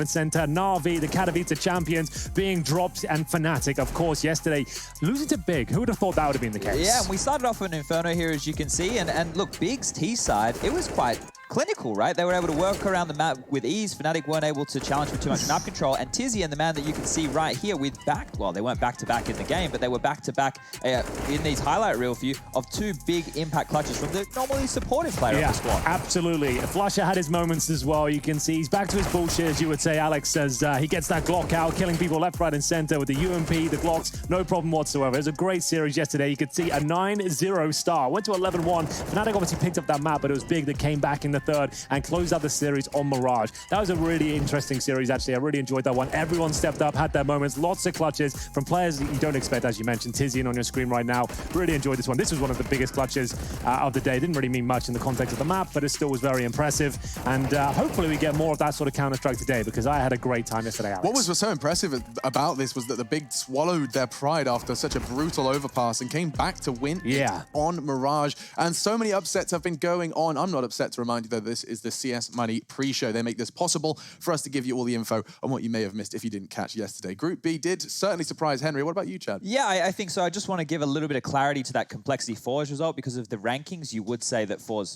and center. Na'Vi, the Katowice champions, being dropped, and Fnatic, of course, yesterday losing to Big. Who would have thought that would have been the case? Yeah, and we started off with Inferno here, as you can see, and look, Big's T side, it was quite clinical, right? They were able to work around the map with ease. Fnatic weren't able to challenge with too much map control, and Tizian, the man that you can see right here with well, they weren't back-to-back in the game, but they were back-to-back in these highlight reel for you of two big impact clutches from the normally supportive player of the squad. Absolutely. Flusher had his moments as well. You can see he's back to his bullshit, as you would say. Alex says he gets that Glock out, killing people left, right, and center with the UMP, the Glocks, no problem whatsoever. It was a great series yesterday. You could see a 9-0 start. Went to 11-1. Fnatic obviously picked up that map, but it was Big that came back in the third and closed out the series on Mirage. That was a really interesting series, actually. I really enjoyed that one. Everyone stepped up, had their moments, lots of clutches from players that you don't expect, as you mentioned. Tizian on your screen right now. Really enjoyed this one. This was one of the biggest clutches of the day. Didn't really mean much in the context of the map, but it still was very impressive. And hopefully we get more of that sort of Counter-Strike today, because I had a great time yesterday, Alex. What was so impressive about this was that the Big swallowed their pride after such a brutal overpass and came back to win it on Mirage. And so many upsets have been going on. I'm not upset to remind you that this is the CS Money pre-show. They make this possible for us to give you all the info on what you may have missed if you didn't catch yesterday. Group B did certainly surprise Henry. What about you, Chad? Yeah, I think so. I just want to give a little bit of clarity to that Complexity Forge result, because of the rankings, you would say that Forge,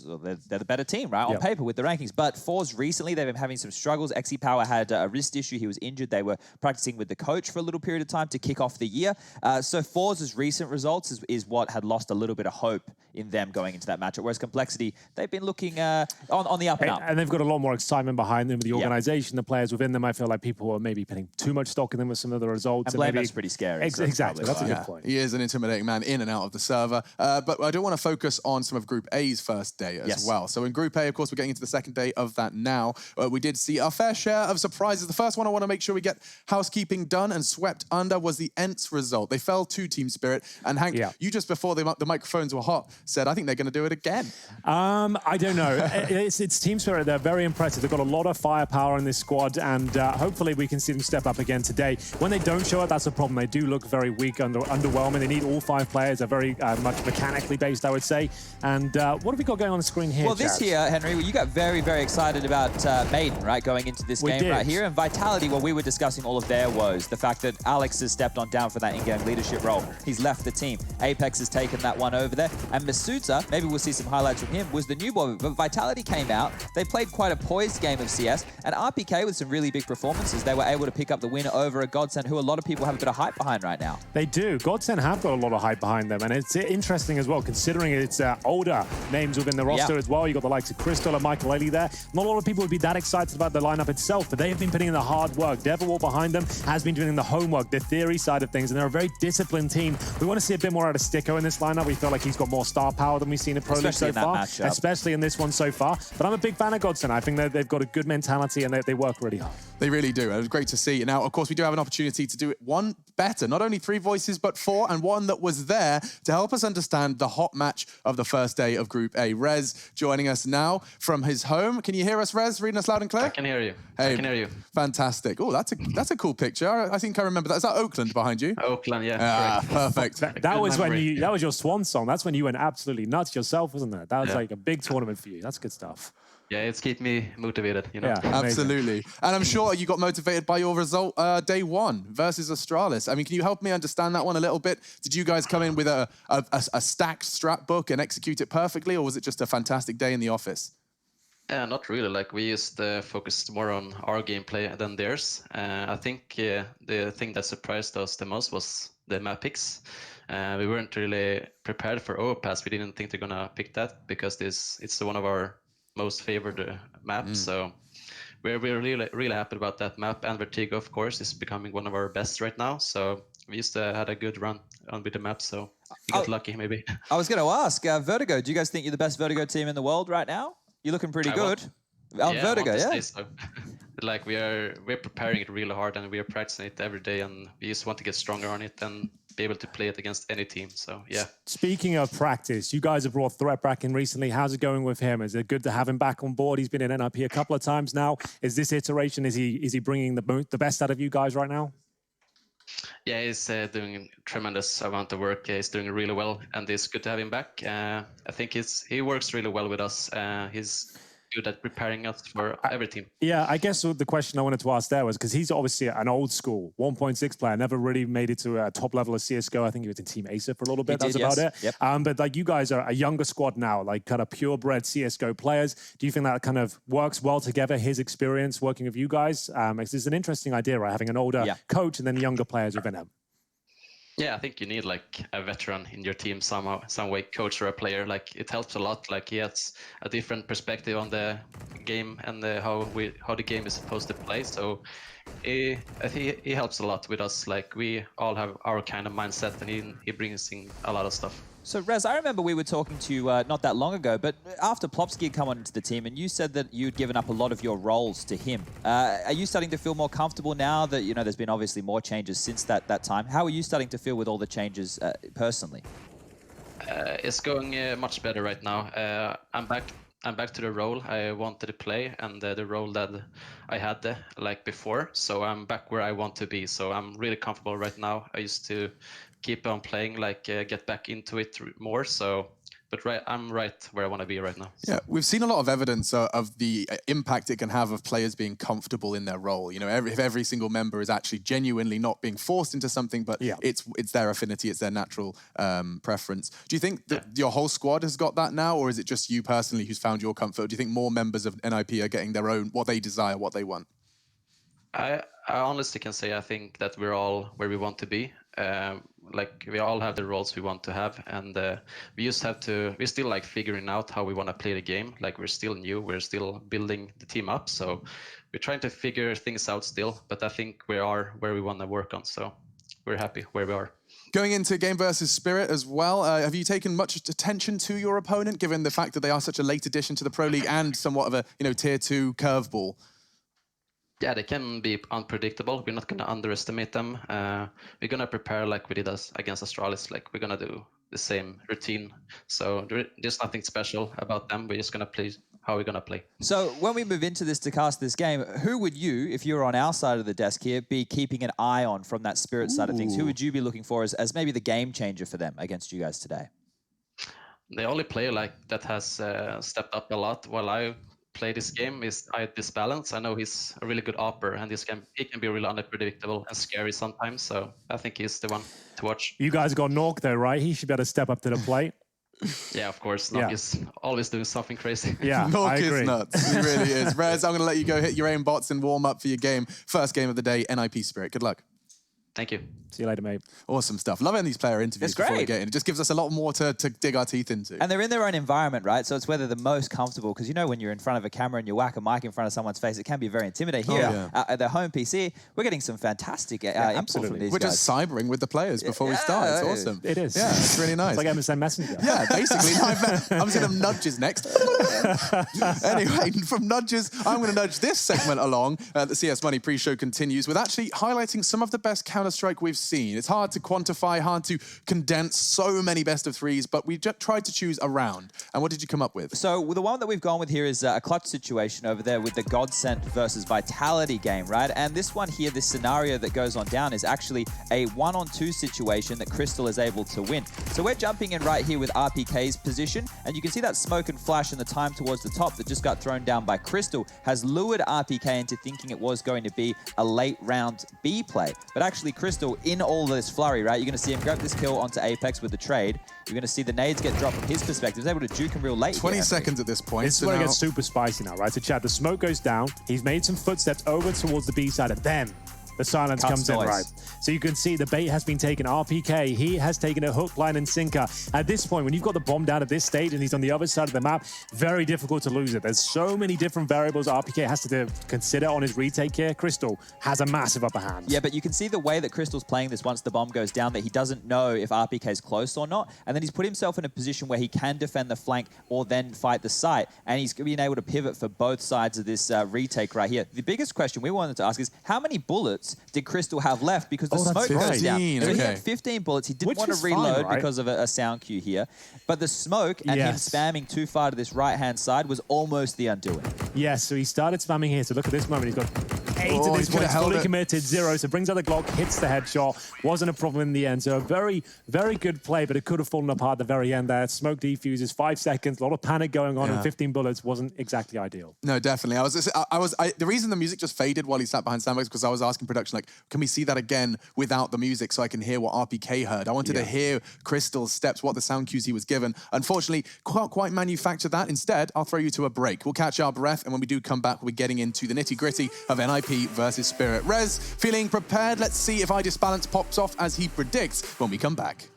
they're the better team, right, on paper with the rankings. But Forge recently, they've been having some struggles. Xe Power had a wrist issue. He was injured. They were practicing with the coach for a little period of time to kick off the year. So Forge's recent results is what had lost a little bit of hope in them going into that matchup, whereas Complexity, they've been looking on the up and up. And they've got a lot more excitement behind them with the organization, the players within them. I feel like people are maybe putting too much stock in them with some of the results. And Blame's pretty scary. Exactly, that's a good point. He is an intimidating man in and out of the server. But I do want to focus on some of Group A's first day as well. So in Group A, of course, we're getting into the second day of that now. We did see our fair share of surprises. The first one I want to make sure we get housekeeping done and swept under was the ENTS result. They fell to Team Spirit. And Hank, you just before the microphones were hot said, I think they're going to do it again. I don't know. It's Team Spirit. They're very impressive. They've got a lot of firepower in this squad, and hopefully we can see them step up again today. When they don't show up, that's a problem. They do look very weak, underwhelming. They need all 5 players. They're very much mechanically based, I would say. And what have we got going on the screen here, Well, this here, Henry, you got very, very excited about Maiden, right, going into this game right here. And Vitality, well, we were discussing all of their woes. The fact that Alex has stepped on down for that in-game leadership role. He's left the team. Apex has taken that one over there. And Masuta, maybe we'll see some highlights from him, was the new boy. But Vitality came out. They played quite a poised game of CS. And RPK, with some really big performances, they were able to pick up the win over a Godsend, who a lot of people have a bit of hype behind right now. They do. Godsend have got a lot of hype behind them. And it's interesting as well, considering it's older names within the roster as well. You got the likes of Crystal and Michael Eddie there. Not a lot of people would be that excited about the lineup itself, but they have been putting in the hard work. Devilwall behind them has been doing the homework, the theory side of things, and they're a very disciplined team. We want to see a bit more out of Sticko in this lineup. We feel like he's got more star power than we've seen in Pro League so far, especially in this one so far. But I'm a big fan of Godsend. I think that they've got a good mentality and they work really hard. They really do. It was great to see. Now, of course, we do have an opportunity to do it one better. Not only 3 voices, but 4, and one that was there to help us understand the hot match of the first day of Group A. Rez joining us now from his home. Can you hear us, Rez? Reading us loud and clear? I can hear you. Hey, I can hear you. Fantastic. Oh, that's a cool picture. I think I remember that. Is that Oakland behind you? Oakland, yeah. Perfect. That was when that was your swan song. That's when you went absolutely nuts yourself, wasn't it? That was like a big tournament for you. That's good stuff. Yeah, it's keep me motivated, you know. Yeah, absolutely. And I'm sure you got motivated by your result day 1 versus Astralis. I mean, can you help me understand that one a little bit? Did you guys come in with a stacked strat book and execute it perfectly, or was it just a fantastic day in the office? Not really. Like, we used to focus more on our gameplay than theirs. I think the thing that surprised us the most was the map picks. We weren't really prepared for Overpass. We didn't think they're gonna pick that because it's one of our most favored maps. So we're really happy about that map. And Vertigo, of course, is becoming one of our best right now. So we used to had a good run on with the map. So we got lucky, maybe. I was going to ask, Vertigo, do you guys think you're the best Vertigo team in the world right now? You're looking pretty good. On Vertigo, yeah. So. Like, we're preparing it really hard, and we are practicing it every day, and we just want to get stronger on it and be able to play it against any team. So yeah. Speaking of practice, you guys have brought Threat back in recently. How's it going with him? Is it good to have him back on board? He's been in NIP a couple of times now. Is this iteration, is he bringing the best out of you guys right now? Yeah, he's doing a tremendous amount of work. He's doing really well, and it's good to have him back. I think he works really well with us. He's good at preparing us for every team. Yeah, I guess the question I wanted to ask there was, because he's obviously an old school 1.6 player, never really made it to a top level of CSGO. I think he was in Team Acer for a little bit. That's about it. Yep. But like, you guys are a younger squad now, like kind of purebred CSGO players. Do you think that kind of works well together, his experience working with you guys? It's an interesting idea, right? Having an older coach and then younger players within him. Yeah, I think you need like a veteran in your team somehow, some way, coach or a player. Like it helps a lot. Like he has a different perspective on the game and how the game is supposed to play. So I think he helps a lot with us. Like we all have our kind of mindset, and he brings in a lot of stuff. So, Rez, I remember we were talking to you not that long ago, but after Plopsky had come onto the team, and you said that you'd given up a lot of your roles to him. Are you starting to feel more comfortable now that, you know, there's been obviously more changes since that time? How are you starting to feel with all the changes personally? It's going much better right now. I'm back to the role I wanted to play and the role that I had like before. So I'm back where I want to be. So I'm really comfortable right now. I used to keep on playing, like get back into it more. So, but I'm right where I want to be right now. Yeah, we've seen a lot of evidence of the impact it can have of players being comfortable in their role. You know, if every single member is actually genuinely not being forced into something, but it's their affinity, it's their natural preference. Do you think that your whole squad has got that now, or is it just you personally who's found your comfort? Do you think more members of NIP are getting their own, what they desire, what they want? I honestly can say I think that we're all where we want to be. Like we all have the roles we want to have, and we're still like figuring out how we want to play the game. Like we're still new, we're still building the team up, so we're trying to figure things out still, but I think we are where we want to work on, so we're happy where we are. Going into game versus Spirit as well, have you taken much attention to your opponent, given the fact that they are such a late addition to the Pro League and somewhat of a, you know, tier 2 curveball? Yeah, they can be unpredictable. We're not going to underestimate them. We're going to prepare like we did against Astralis. Like we're going to do the same routine. So there's nothing special about them. We're just going to play how we're going to play. So when we move into this to cast this game, who would you, if you were on our side of the desk here, be keeping an eye on from that Spirit side of things? Who would you be looking for as maybe the game changer for them against you guys today? The only player like that has stepped up a lot while I play this game is Disbalance. I know he's a really good AWPer, and he can be really unpredictable and scary sometimes. So I think he's the one to watch. You guys got Nork though, right? He should be able to step up to the plate. Yeah, of course. Nork is always doing something crazy. Yeah, Nork is nuts. He really is. Rez, I'm going to let you go hit your aim bots and warm up for your game. First game of the day, NIP Spirit. Good luck. Thank you. See you later, mate. Awesome stuff. Loving these player interviews before we get in. It just gives us a lot more to dig our teeth into. And they're in their own environment, right? So it's where they're the most comfortable. Because you know when you're in front of a camera and you whack a mic in front of someone's face, it can be very intimidating. Here at their home PC, we're getting some fantastic input from these guys. We're just cybering with the players before we start. It's awesome. It is. Yeah, it's really nice. It's like MSN Messenger. Yeah, basically. I'm going to nudges next. Anyway, from nudges, I'm going to nudge this segment along. The CS Money pre-show continues with actually highlighting some of the best Counter-Strike we've seen. It's hard to quantify, hard to condense so many best of threes, but we just tried to choose a round. And what did you come up with? So the one that we've gone with here is a clutch situation over there with the Godsent versus Vitality game, right? And this one here, this scenario that goes on down is actually a 1-on-2 situation that Crystal is able to win. So we're jumping in right here with RPK's position, and you can see that smoke and flash and the time towards the top that just got thrown down by Crystal has lured RPK into thinking it was going to be a late round B play. But actually Crystal, in all this flurry, right? You're going to see him grab this kill onto Apex with the trade. You're going to see the nades get dropped from his perspective. He's able to juke him real late. 20 seconds at this point. This is where it gets super spicy now, right? So Chad, the smoke goes down. He's made some footsteps over towards the B side, and then the silence comes in, right? So you can see the bait has been taken. RPK, he has taken a hook, line, and sinker. At this point, when you've got the bomb down at this stage and he's on the other side of the map, very difficult to lose it. There's so many different variables RPK has to consider on his retake here. Crystal has a massive upper hand. Yeah, but you can see the way that Crystal's playing this once the bomb goes down, that he doesn't know if RPK is close or not. And then he's put himself in a position where he can defend the flank or then fight the site. And he's been able to pivot for both sides of this retake right here. The biggest question we wanted to ask is, how many bullets did Crystal have left? Because the smoke goes down. So he had 15 bullets. He didn't want to reload because of a sound cue here. But the smoke and him spamming too far to this right-hand side was almost the undoing. Yes, so he started spamming here. So look at this moment. He's got 8 at this point, fully committed, 0. So brings out the Glock, hits the headshot. Wasn't a problem in the end. So a very, very good play, but it could have fallen apart at the very end there. Smoke defuses, 5 seconds, a lot of panic going on, and 15 bullets wasn't exactly ideal. No, definitely. The reason the music just faded while he sat behind sandbags because I was asking production, like, can we see that again without the music so I can hear what RPK heard? I wanted to hear Crystal's steps, what the sound cues he was given. Unfortunately, can't quite manufacture that. Instead, I'll throw you to a break. We'll catch our breath, and when we do come back, we'll be getting into the nitty-gritty of NIP versus Spirit. Rez, feeling prepared? Let's see if iDisbalance pops off as he predicts when we come back.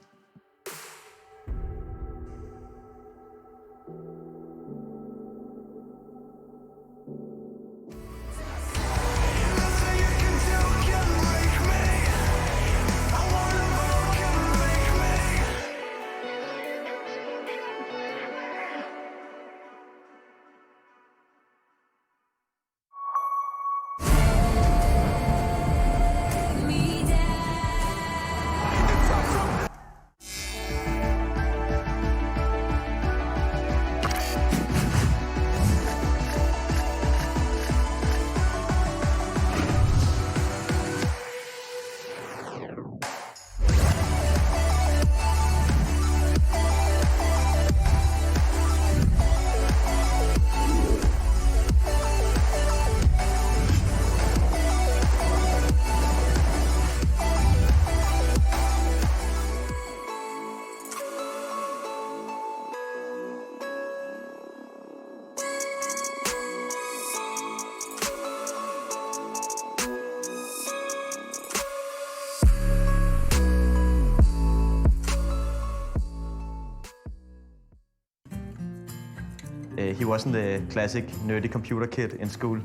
He wasn't the classic nerdy computer kid in school.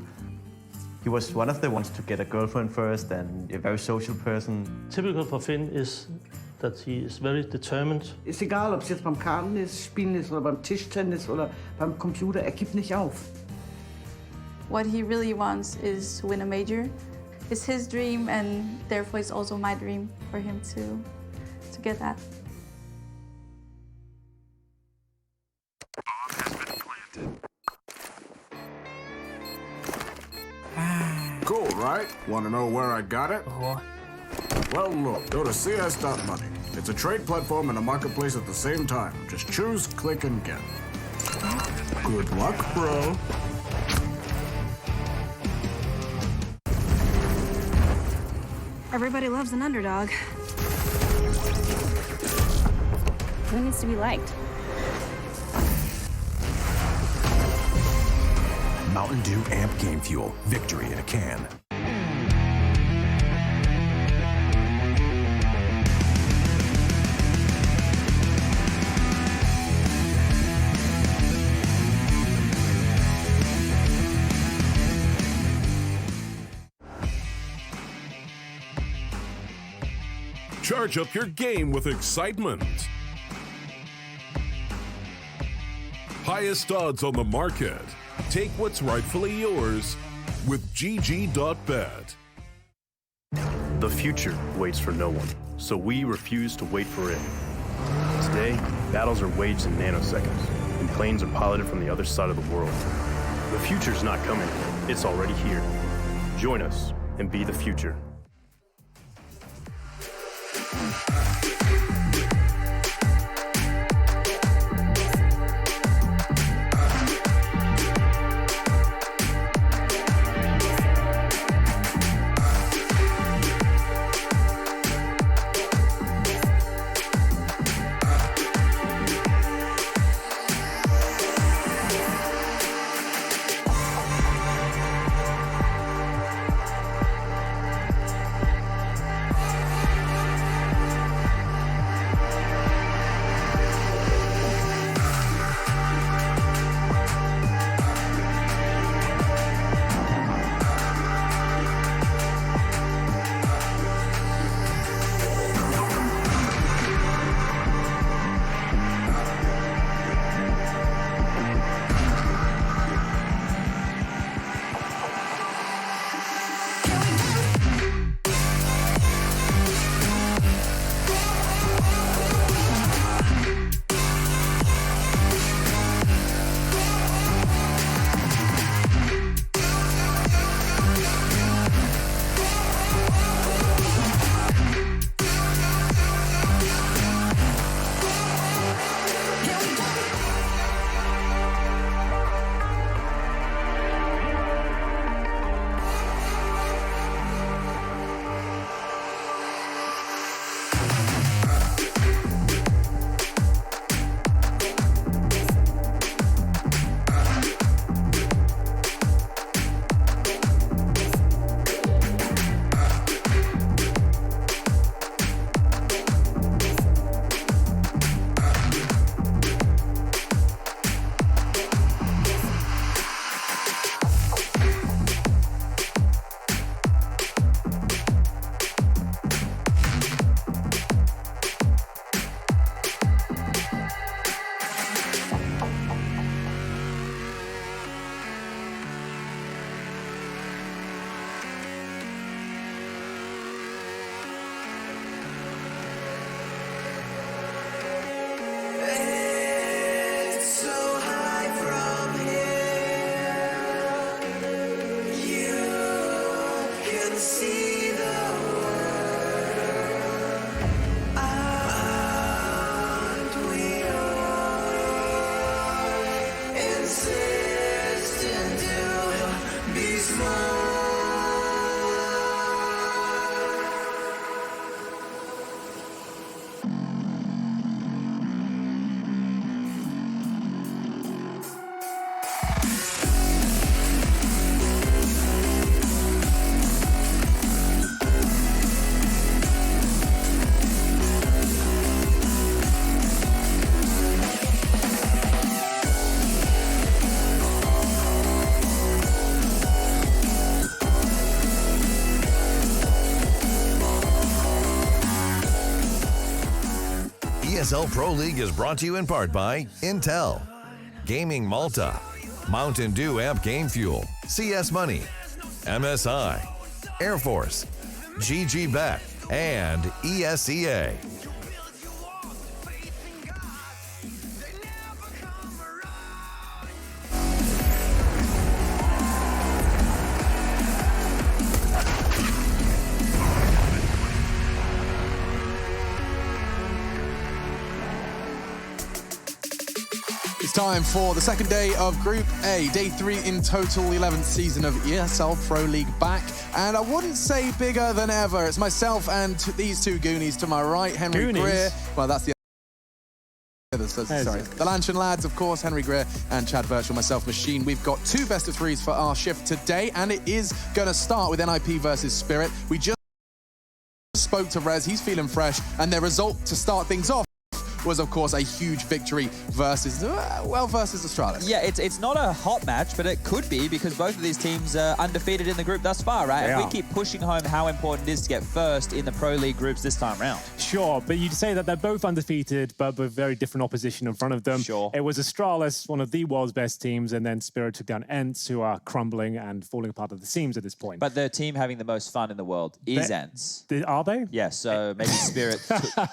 He was one of the ones to get a girlfriend first and a very social person. Typical for Finn is that he is very determined. Ist egal, ob es jetzt beim Kartenspielen ist oder beim Tischtennis oder beim Computer, gibt nicht auf. What he really wants is to win a major. It's his dream, and therefore it's also my dream for him to get that. Cool, right? Want to know where I got it? Well, look, go to cs.money. It's a trade platform and a marketplace at the same time. Just choose, click, and get. Good luck, bro. Everybody loves an underdog. Who needs to be liked? Mountain Dew Amp Game Fuel. Victory in a can. Charge up your game with excitement. Highest odds on the market. Take what's rightfully yours with GG.bet. The future waits for no one, so we refuse to wait for it. Today, battles are waged in nanoseconds, and planes are piloted from the other side of the world. The future's not coming, it's already here. Join us and be the future. ESL Pro League is brought to you in part by Intel, Gaming Malta, Mountain Dew Amp Game Fuel, CS Money, MSI, Air Force, GG Bet, and ESEA. It's time for the second day of Group A, day 3 in total, 11th season of ESL Pro League back. And I wouldn't say bigger than ever. It's myself and these two Goonies to my right, Henry Greer. Well, that's the sorry. The Lanchin lads, of course, Henry Greer and Chad Virtual, myself, Machine. We've got 2 best of 3s for our shift today, and it is going to start with NIP versus Spirit. We just spoke to Rez, he's feeling fresh, and their result to start things off was, of course, a huge victory versus Astralis. Yeah, it's not a hot match, but it could be because both of these teams are undefeated in the group thus far, right? And we keep pushing home how important it is to get first in the Pro League groups this time round. Sure, but you'd say that they're both undefeated, but with very different opposition in front of them. Sure. It was Astralis, one of the world's best teams, and then Spirit took down ENCE, who are crumbling and falling apart at the seams at this point. But the team having the most fun in the world is ENCE. Are they? Yeah, so maybe Spirit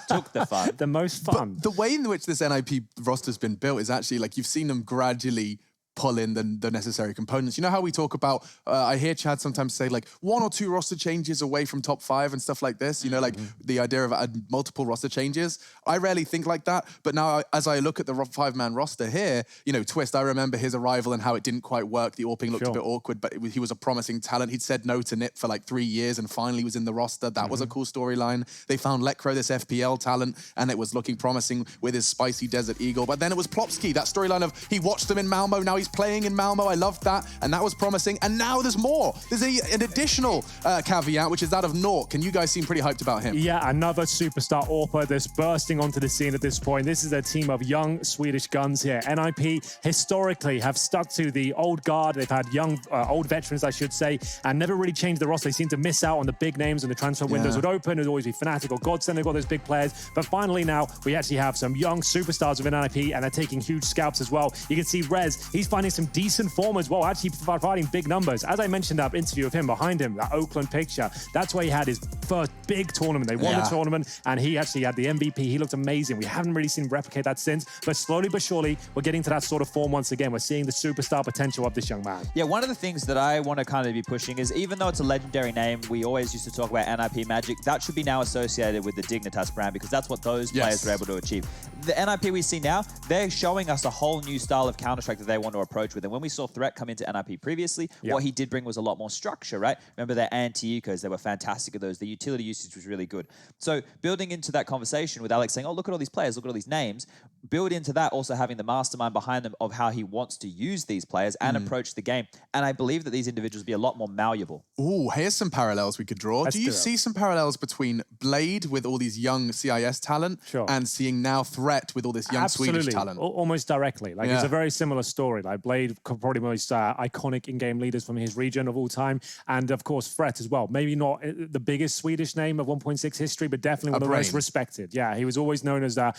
took the fun. The most fun. The way in which this NIP roster's been built is actually like you've seen them gradually pull in the necessary components. You know how we talk about, I hear Chad sometimes say like 1 or 2 roster changes away from top 5 and stuff like this, you know, like the idea of multiple roster changes. I rarely think like that, but now as I look at the 5-man roster here, you know, Twist, I remember his arrival and how it didn't quite work. The AWPing looked a bit awkward, but he was a promising talent. He'd said no to NIP for like 3 years and finally was in the roster. That was a cool storyline. They found Lekro, this FPL talent, and it was looking promising with his spicy Desert Eagle. But then it was Plopsky, that storyline of he watched them in Malmo, now he's playing in Malmo. I loved that, and that was promising. And now there's more. There's an additional caveat, which is that of Nork, and you guys seem pretty hyped about him. Yeah, another superstar AWPer that's bursting onto the scene at this point. This is a team of young Swedish guns here. NIP historically have stuck to the old guard. They've had young, old veterans, I should say, and never really changed the roster. They seem to miss out on the big names when the transfer windows would open. It would always be Fnatic or Godsend. They've got those big players. But finally now, we actually have some young superstars within NIP, and they're taking huge scalps as well. You can see Rez, he's finding some decent form as well, actually providing big numbers. As I mentioned that interview of him behind him, that Oakland picture, that's where he had his first big tournament. They won the tournament, and he actually had the MVP. He looked amazing. We haven't really seen him replicate that since, but slowly but surely, we're getting to that sort of form once again. We're seeing the superstar potential of this young man. Yeah, one of the things that I want to kind of be pushing is, even though it's a legendary name, we always used to talk about NIP Magic, that should be now associated with the Dignitas brand, because that's what those players were able to achieve. The NIP we see now, they're showing us a whole new style of Counter-Strike that they want to approach with. And when we saw Threat come into NIP previously, what he did bring was a lot more structure, right? Remember their anti-ecos, they were fantastic at those. The utility usage was really good. So building into that conversation with Alex saying, oh, look at all these players, look at all these names, build into that also having the mastermind behind them of how he wants to use these players and approach the game. And I believe that these individuals will be a lot more malleable. Ooh, here's some parallels we could draw. Do you see some parallels between Blade with all these young CIS talent and seeing now Threat with all this young Swedish talent? Almost directly. Like it's a very similar story. Like Blade, probably most iconic in-game leaders from his region of all time, and of course Threat as well. Maybe not the biggest Swedish name of 1.6 history, but definitely one of the most respected. Yeah, he was always known as a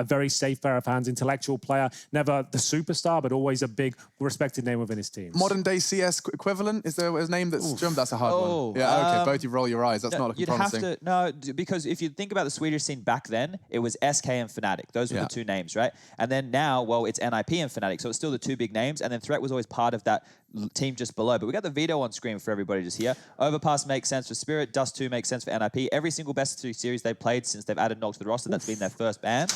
very safe pair of hands, intellectual player, never the superstar, but always a big respected name within his teams. Modern day CS equivalent? Is there a name that's jumped? That's a hard one. Yeah, okay, both you roll your eyes. That's not looking promising. No, because if you think about the Swedish scene back then, it was SK and Fnatic. Those were the two names, right? And then now, well, it's NIP and Fnatic, so it's still the two big names. And then Threat was always part of that team just below. But we got the veto on screen for everybody just here. Overpass makes sense for Spirit. Dust 2 makes sense for NIP. Every single best of 2 series they've played since they've added Nog to the roster, that's been their first ban.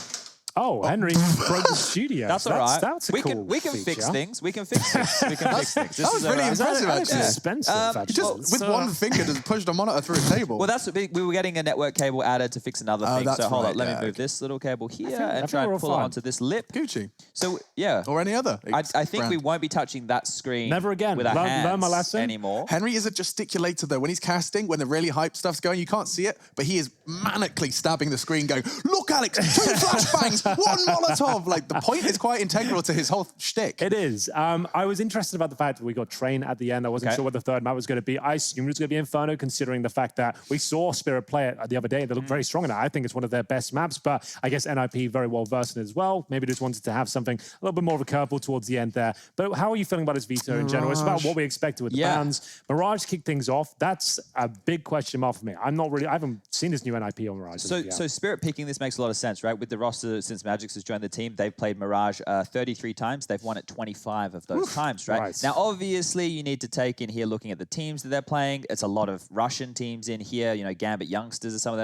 Oh, Henry broke the studio. That's all right. That's a cool we can fix things. We can fix things. We can fix things. That was really impressive, actually. Expensive, actually. Just with one finger, just pushed a monitor through a table. Well, that's what we were getting a network cable added to fix another thing. That's So hold right, on, let yeah, me move this little cable here I and think try we're and all pull it fine. onto this lip. Gucci. So yeah, Or any other. I think we brand. won't be touching that screen Never again. with our hands Learn my lesson anymore. Henry is a gesticulator, though. When he's casting, when the really hype stuff's going, you can't see it, but he is manically stabbing the screen going, look, Alex, 2 flashbangs, 1 Molotov. Like, the point is quite integral to his whole shtick. It is. I was interested about the fact that we got Train at the end. I wasn't sure what the third map was going to be. I assumed it was going to be Inferno, considering the fact that we saw Spirit play it the other day. They look very strong in it. I think it's one of their best maps, but I guess NIP very well versed in it as well. Maybe just wanted to have something a little bit more of a curveball towards the end there. But how are you feeling about his veto in general? It's about what we expected with the bans. Mirage kicked things off. That's a big question mark for me. I haven't seen this new NIP on Mirage. So Spirit picking this makes a lot of sense, right? With the roster since Magix has joined the team, they've played Mirage 33 times. They've won it 25 of those times, right? Right. Now, obviously, you need to take in here looking at the teams that they're playing. It's a lot of Russian teams in here. You know, Gambit youngsters are some of the